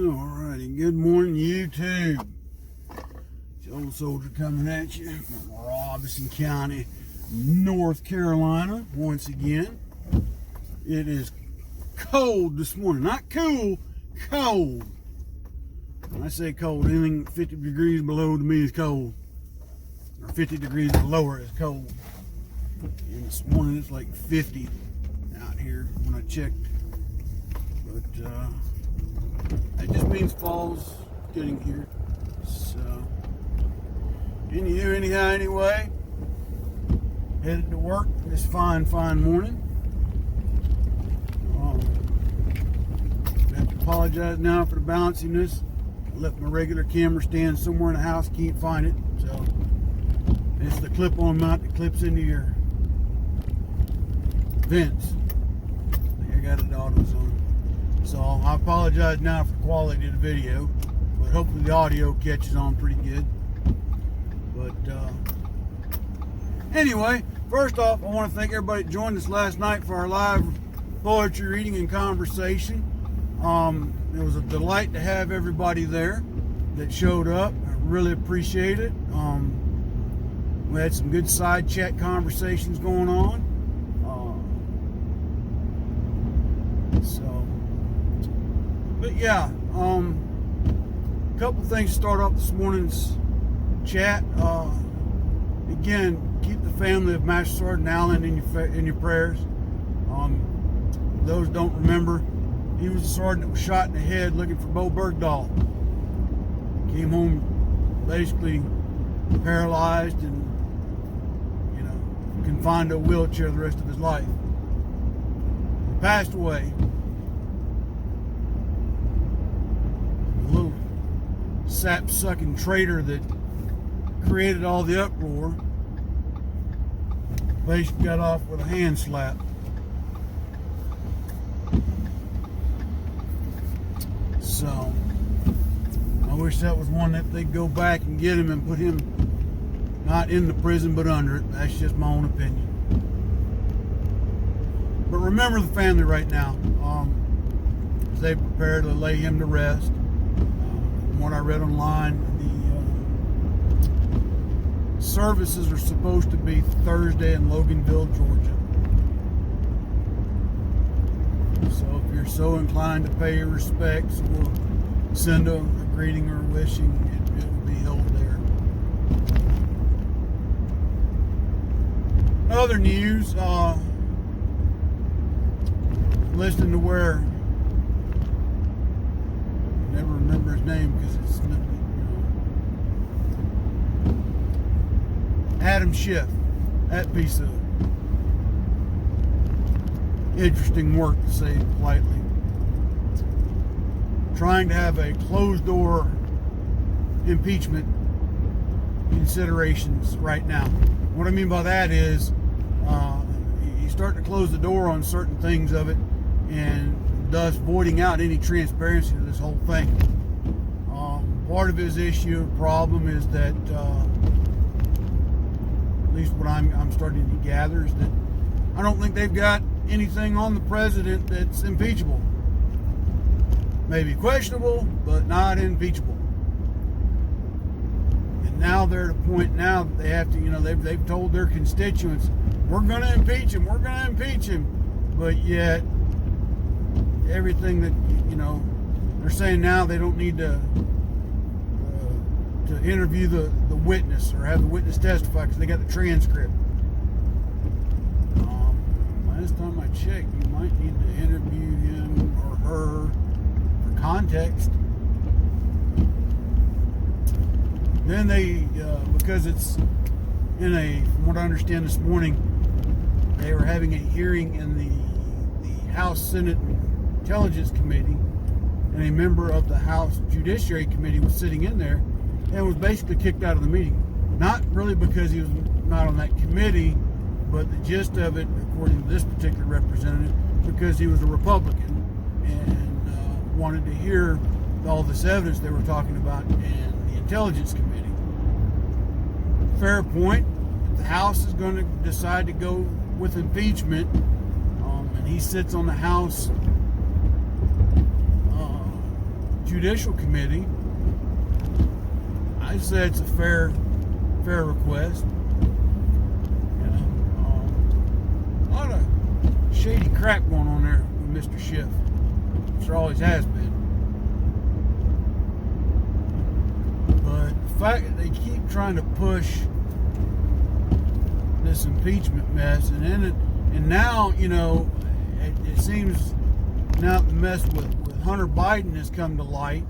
Alrighty, good morning YouTube. It's the old soldier coming at you from Robeson County, North Carolina. Once again, it is cold this morning. Not cool, cold. When I say cold, anything 50 degrees below to me is cold. Or 50 degrees lower is cold. And this morning it's like 50 out here when I checked. But that just means fall's getting here. So, anyhow, anyway, headed to work this fine morning. I have to apologize now for the bounciness. I left my regular camera stand somewhere in the house, can't find it. So, it's the clip-on mount that clips into your vents. I got it AutoZone. So I apologize now for the quality of the video, but hopefully the audio catches on pretty good. But anyway, first off, I want to thank everybody that joined us last night for our live poetry reading and conversation. It was a delight to have everybody there that showed up. I really appreciate it. We had some good side chat conversations going on. But yeah, a couple things to start off this morning's chat. Again, keep the family of Master Sergeant Allen in your prayers. Those don't remember, he was a sergeant that was shot in the head looking for Bo Bergdahl. Came home basically paralyzed and confined to a wheelchair the rest of his life. He passed away. Little sap-sucking traitor that created all the uproar basically got off with a hand slap. So I wish that was one that they'd go back and get him and put him not in the prison but under it. That's just my own opinion. But remember the family right now as they prepare to lay him to rest. What I read online, the services are supposed to be Thursday in Loganville, Georgia. So if you're so inclined to pay your respects or send a greeting or wishing, it will be held there. Other news, listening to where never remember his name because it's Adam Schiff. That piece of interesting work, to say it politely. Trying to have a closed door impeachment considerations right now. What I mean by that is he's starting to close the door on certain things of it, and thus voiding out any transparency to this whole thing. Part of his issue, problem is that, at least what I'm starting to gather, is that I don't think they've got anything on the president that's impeachable. Maybe questionable, but not impeachable. And now they're at a point now that they have to, they've told their constituents, we're going to impeach him, we're going to impeach him, but yet everything that they're saying now, they don't need to interview the witness or have the witness testify because they got the transcript. Last time I checked, you might need to interview him or her for context. Then they, because it's from what I understand this morning, they were having a hearing in the House Senate Intelligence Committee, and a member of the House Judiciary Committee was sitting in there and was basically kicked out of the meeting. Not really because he was not on that committee, but the gist of it, according to this particular representative, because he was a Republican and wanted to hear all this evidence they were talking about in the Intelligence Committee. Fair point. If the House is going to decide to go with impeachment, and he sits on the House Judicial Committee, I say it's a fair request. You know, a lot of shady crap going on there with Mr. Schiff. There always has been. But the fact that they keep trying to push this impeachment mess, and now, you know, it seems now the mess with Hunter Biden has come to light.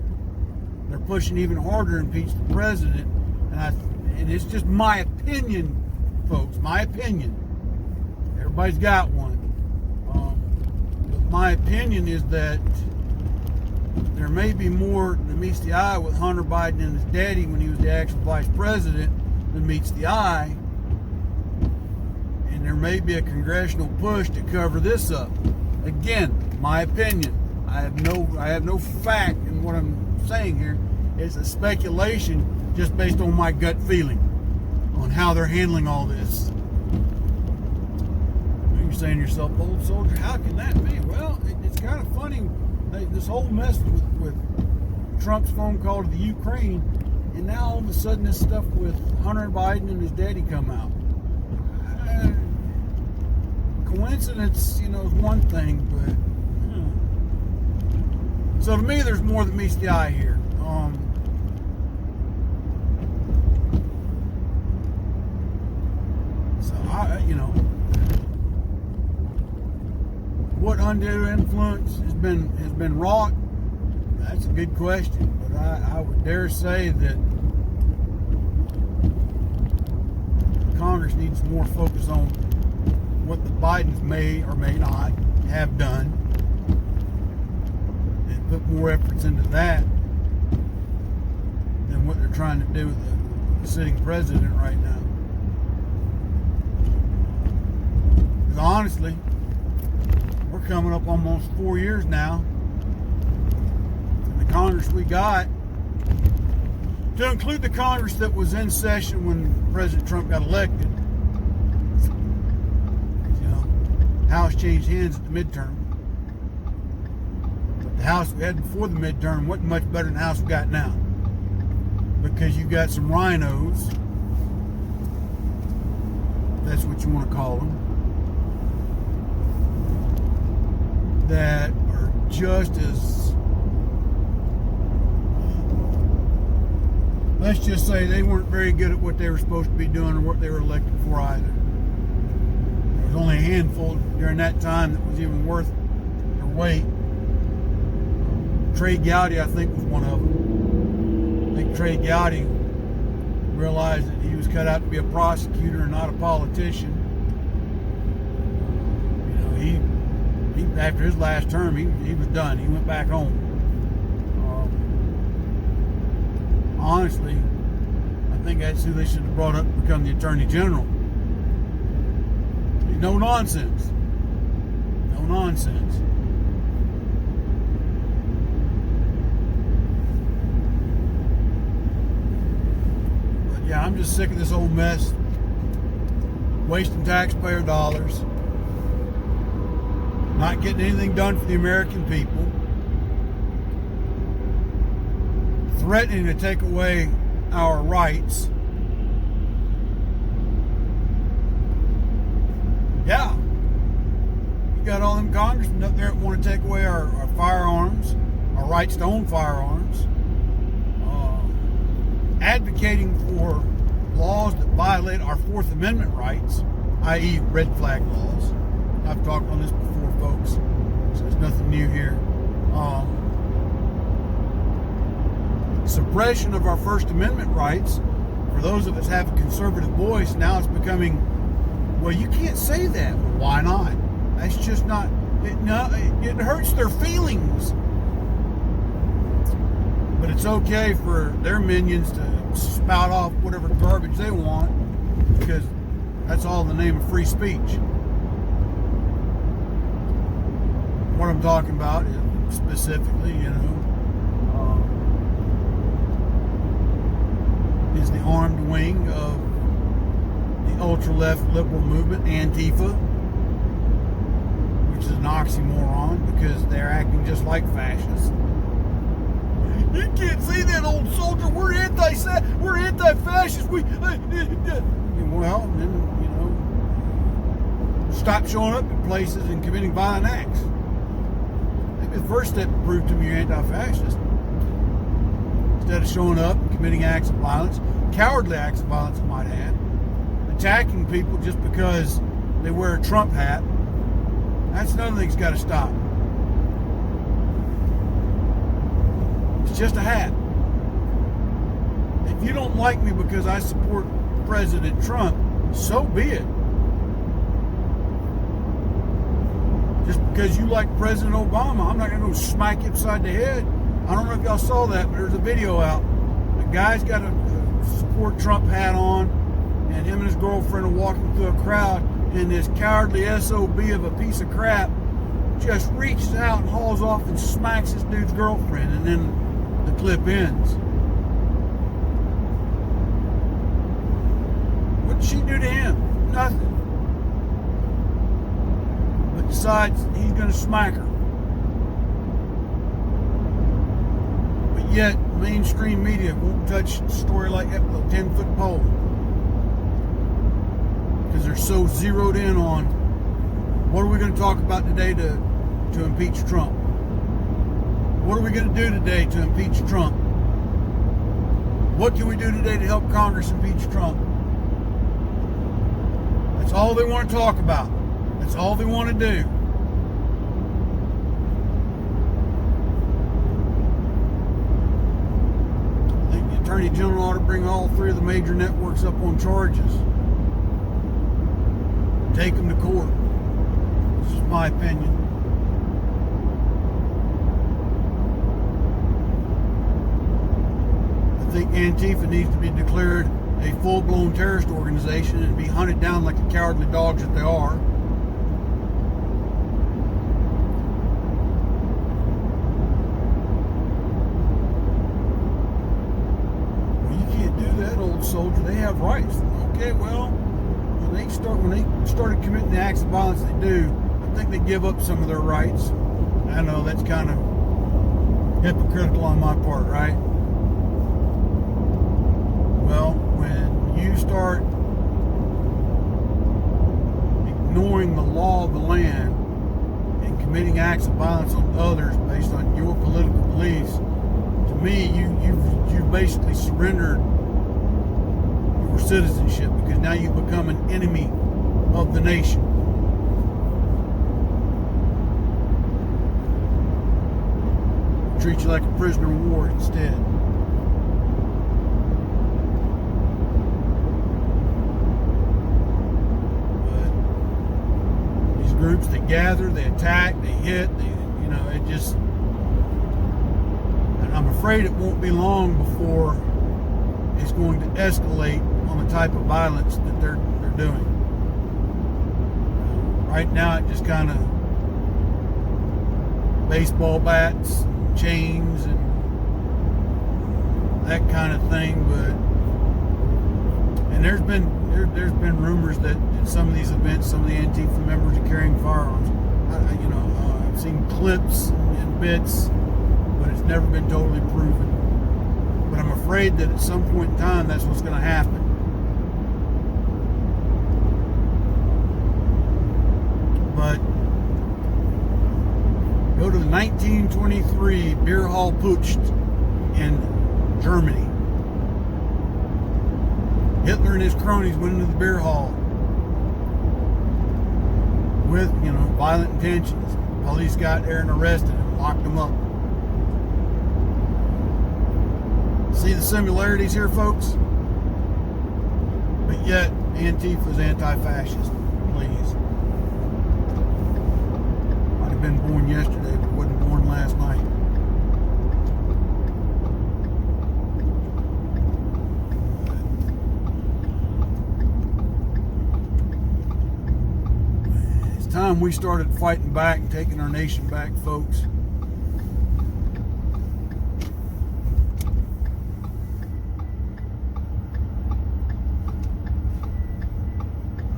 They're pushing even harder to impeach the president, and it's just my opinion, folks. My opinion. Everybody's got one. But my opinion is that there may be more that meets the eye with Hunter Biden and his daddy when he was the actual vice president than meets the eye. And there may be a congressional push to cover this up. Again, my opinion. I have no fact in what I'm saying here. It's a speculation just based on my gut feeling on how they're handling all this. You're saying to yourself, old soldier, how can that be? Well, it's kind of funny. This whole mess with Trump's phone call to the Ukraine, and now all of a sudden this stuff with Hunter Biden and his daddy come out. Coincidence, you know, is one thing, but so to me, there's more that meets the eye here. You know, what undue influence has been wrought? That's a good question, but I would dare say that Congress needs more focus on what the Bidens may or may not have done, and put more efforts into that than what they're trying to do with the sitting president right now. Because honestly, we're coming up almost 4 years now, and the Congress we got, to include the Congress that was in session when President Trump got elected, you know, House changed hands at the midterm. But the House we had before the midterm wasn't much better than the House we got now, because you got some rhinos, if that's what you want to call them, that are just as, let's just say they weren't very good at what they were supposed to be doing or what they were elected for either. There was only a handful during that time that was even worth their weight. Trey Gowdy, I think, was one of them. I think Trey Gowdy realized that he was cut out to be a prosecutor and not a politician. You know, he after his last term, he was done. He went back home. Honestly, I think that's who they should have brought up to become the Attorney General. No nonsense. No nonsense. But yeah, I'm just sick of this old mess. Wasting taxpayer dollars. Not getting anything done for the American people. Threatening to take away our rights. Yeah. You got all them congressmen up there that want to take away our firearms, our rights to own firearms, advocating for laws that violate our Fourth Amendment rights, i.e. red flag laws. I've talked on this before, folks, so there's nothing new here. Suppression of our First Amendment rights, for those of us have a conservative voice, now it's becoming, well, you can't say that. Well, why not? That's just not, it hurts their feelings. But it's okay for their minions to spout off whatever garbage they want, because that's all in the name of free speech. What I'm talking about is specifically, you know, is the armed wing of the ultra-left liberal movement, Antifa, which is an oxymoron because they're acting just like fascists. You can't say that, old soldier. We're anti-fascist. Well, then, stop showing up at places and committing violent acts. Maybe the first step to prove to me you're anti-fascist. Instead of showing up and committing acts of violence, cowardly acts of violence, I might add, attacking people just because they wear a Trump hat, that's another thing that's got to stop. It's just a hat. If you don't like me because I support President Trump, so be it. Just because you like President Obama, I'm not going to go smack you upside the head. I don't know if y'all saw that, but there's a video out. A guy's got a support Trump hat on, and him and his girlfriend are walking through a crowd, and this cowardly SOB of a piece of crap just reaches out and hauls off and smacks this dude's girlfriend, and then the clip ends. What did she do to him? Nothing. But decides he's going to smack her. But yet, mainstream media won't touch a story like that with a 10-foot pole. Because they're so zeroed in on what are we going to talk about today to impeach Trump? What are we going to do today to impeach Trump? What can we do today to help Congress impeach Trump? That's all they want to talk about. That's all they want to do. I think the Attorney General ought to bring all three of the major networks up on charges. Take them to court. This is my opinion. I think Antifa needs to be declared a full-blown terrorist organization and be hunted down like the cowardly dogs that they are. Well, you can't do that, old soldier. They have rights. Okay, well, when they started committing the acts of violence they do, I think they give up some of their rights. I know that's kind of hypocritical on my part, right? Well, when you start ignoring the law of the land and committing acts of violence on others based on your political beliefs, to me, you've basically surrendered your citizenship, because now you've become an enemy of the nation. Treat you like a prisoner of war instead. Groups that gather, they attack, they hit, it just, and I'm afraid it won't be long before it's going to escalate on the type of violence that they're doing. Right now it just kind of baseball bats and chains and that kind of thing, and there's been rumors that in some of these events, some of the Antifa members are carrying firearms. I've seen clips and bits, but it's never been totally proven. But I'm afraid that at some point in time, that's what's going to happen. But go to the 1923 Beer Hall Putsch in Germany. Hitler and his cronies went into the beer hall with, violent intentions. Police got there and arrested him, locked him up. See the similarities here, folks? But yet, Antifa's anti-fascist. Please. Might have been born yesterday, but wasn't born last night. Time we started fighting back and taking our nation back, folks.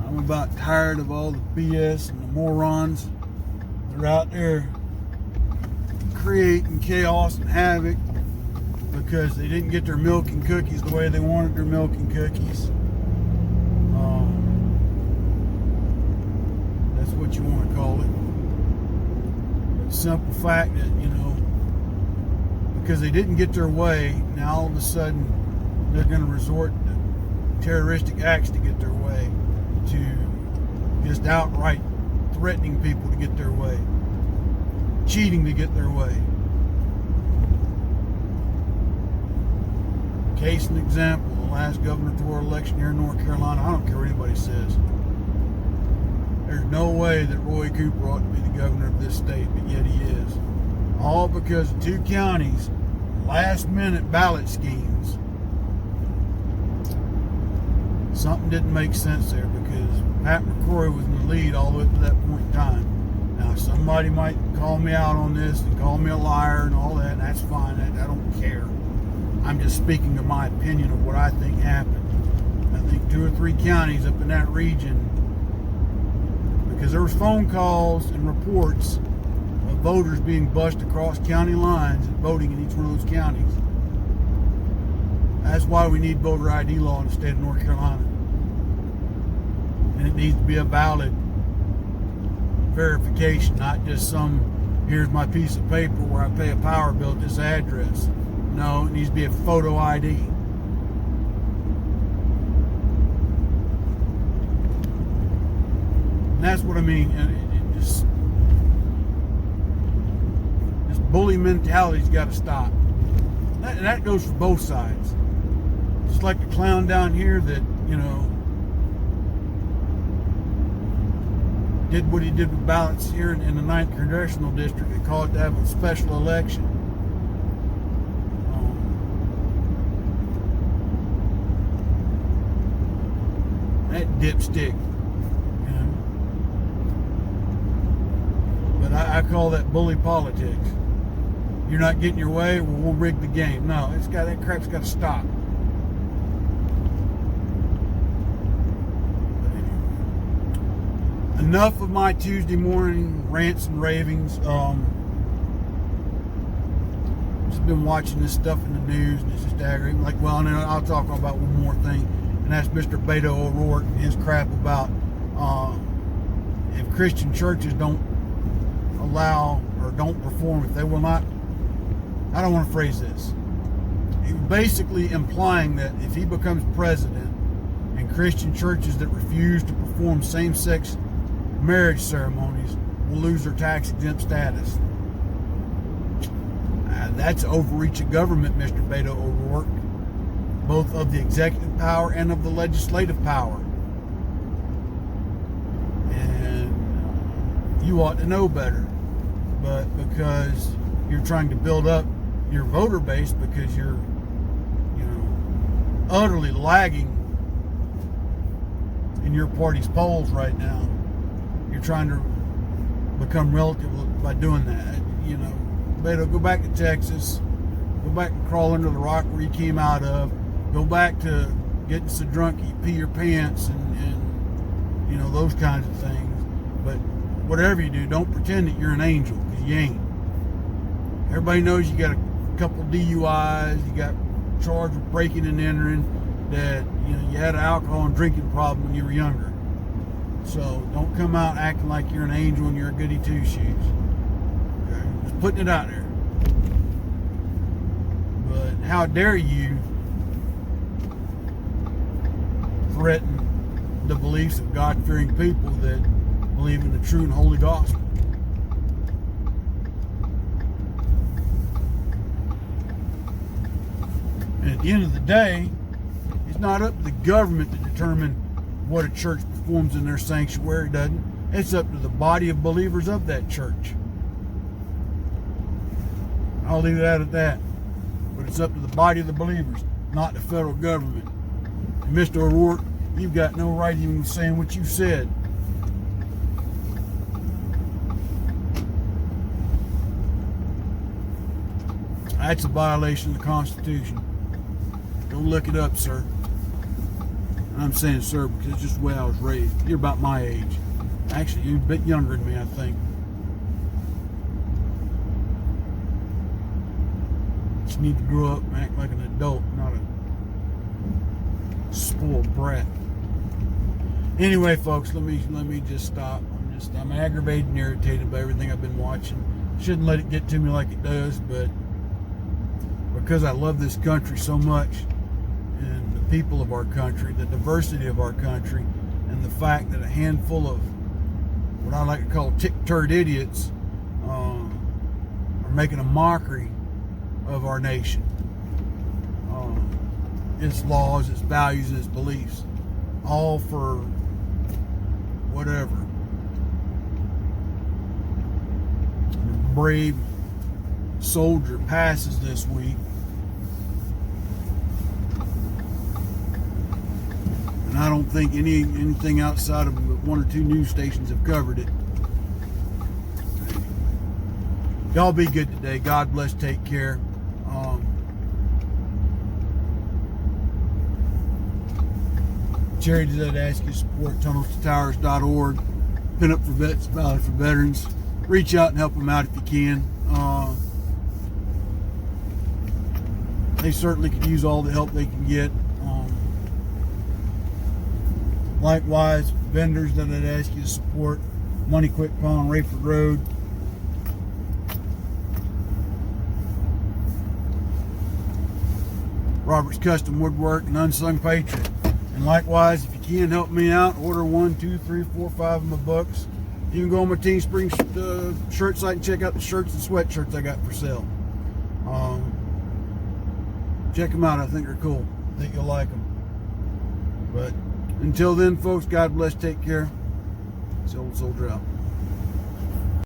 I'm about tired of all the BS and the morons that are out there creating chaos and havoc, because they didn't get their milk and cookies the way they wanted their milk and cookies. That's what you want to call it. But the simple fact that, because they didn't get their way, now all of a sudden they're going to resort to terroristic acts to get their way, to just outright threatening people to get their way, cheating to get their way. Case in example, the last gubernatorial election here in North Carolina, I don't care what anybody says. There's no way that Roy Cooper ought to be the governor of this state, but yet he is. All because of 2 counties, last minute ballot schemes. Something didn't make sense there, because Pat McCrory was in the lead all the way up to that point in time. Now, somebody might call me out on this and call me a liar and all that, and that's fine. I don't care. I'm just speaking to my opinion of what I think happened. I think 2 or 3 counties up in that region, because there was phone calls and reports of voters being bused across county lines and voting in each one of those counties. That's why we need voter ID law in the state of North Carolina. And it needs to be a valid verification, not just some, here's my piece of paper where I pay a power bill at this address. No, it needs to be a photo ID. And that's what I mean. This bully mentality's got to stop. And that goes for both sides. Just like the clown down here that, did what he did with ballots here in the 9th Congressional District. They called it to have a special election. That dipstick. But I call that bully politics. You're not getting your way, well, we'll rig the game. No, that crap's got to stop. But anyway, enough of my Tuesday morning rants and ravings. Just been watching this stuff in the news, and it's just aggravating. And I'll talk about one more thing, and that's Mr. Beto O'Rourke and his crap about if Christian churches don't allow or don't perform, if they will not. I don't want to phrase this. He was basically implying that if he becomes president and Christian churches that refuse to perform same-sex marriage ceremonies will lose their tax-exempt status. That's overreach of government, Mr. Beto O'Rourke, both of the executive power and of the legislative power. And you ought to know better. But because you're trying to build up your voter base, because you're, utterly lagging in your party's polls right now, you're trying to become relative by doing that. Beto, go back to Texas, go back and crawl under the rock where you came out of, go back to getting so drunk you pee your pants and those kinds of things. But whatever you do, don't pretend that you're an angel, because you ain't. Everybody knows you got a couple DUIs, you got charged with breaking and entering, that you had an alcohol and drinking problem when you were younger. So don't come out acting like you're an angel and you're a goody two shoes. Okay? Just putting it out there. But how dare you threaten the beliefs of God-fearing people that believe in the true and holy gospel. And at the end of the day, it's not up to the government to determine what a church performs in their sanctuary, doesn't. It's up to the body of believers of that church. I'll leave that at that. But it's up to the body of the believers, not the federal government. And Mr. O'Rourke, you've got no right even saying what you said. That's a violation of the Constitution. Go look it up, sir. I'm saying sir because it's just the way I was raised. You're about my age. Actually, you're a bit younger than me, I think. just need to grow up and act like an adult, not a spoiled brat. Anyway, folks, let me just stop. I'm aggravated and irritated by everything I've been watching. Shouldn't let it get to me like it does, but because I love this country so much, and the people of our country, the diversity of our country, and the fact that a handful of what I like to call tick-turd idiots are making a mockery of our nation, its laws, its values, its beliefs, all for whatever. A brave soldier passes this week, and I don't think anything outside of one or two news stations have covered it. Y'all be good today. God bless. Take care. Charities that ask you to support tunnelstotowers.org. Pin up for vets, ballot for veterans. Reach out and help them out if you can. They certainly could use all the help they can get. Likewise, vendors that I'd ask you to support. Money Quick Pawn, Rayford Road. Robert's Custom Woodwork and Unsung Patriot. And likewise, if you can help me out, order 1, 2, 3, 4, 5 of my books. You can go on my Teespring shirt site and check out the shirts and sweatshirts I got for sale. Check them out. I think they're cool. I think you'll like them. But until then, folks, God bless. Take care. It's the Old Soldier out.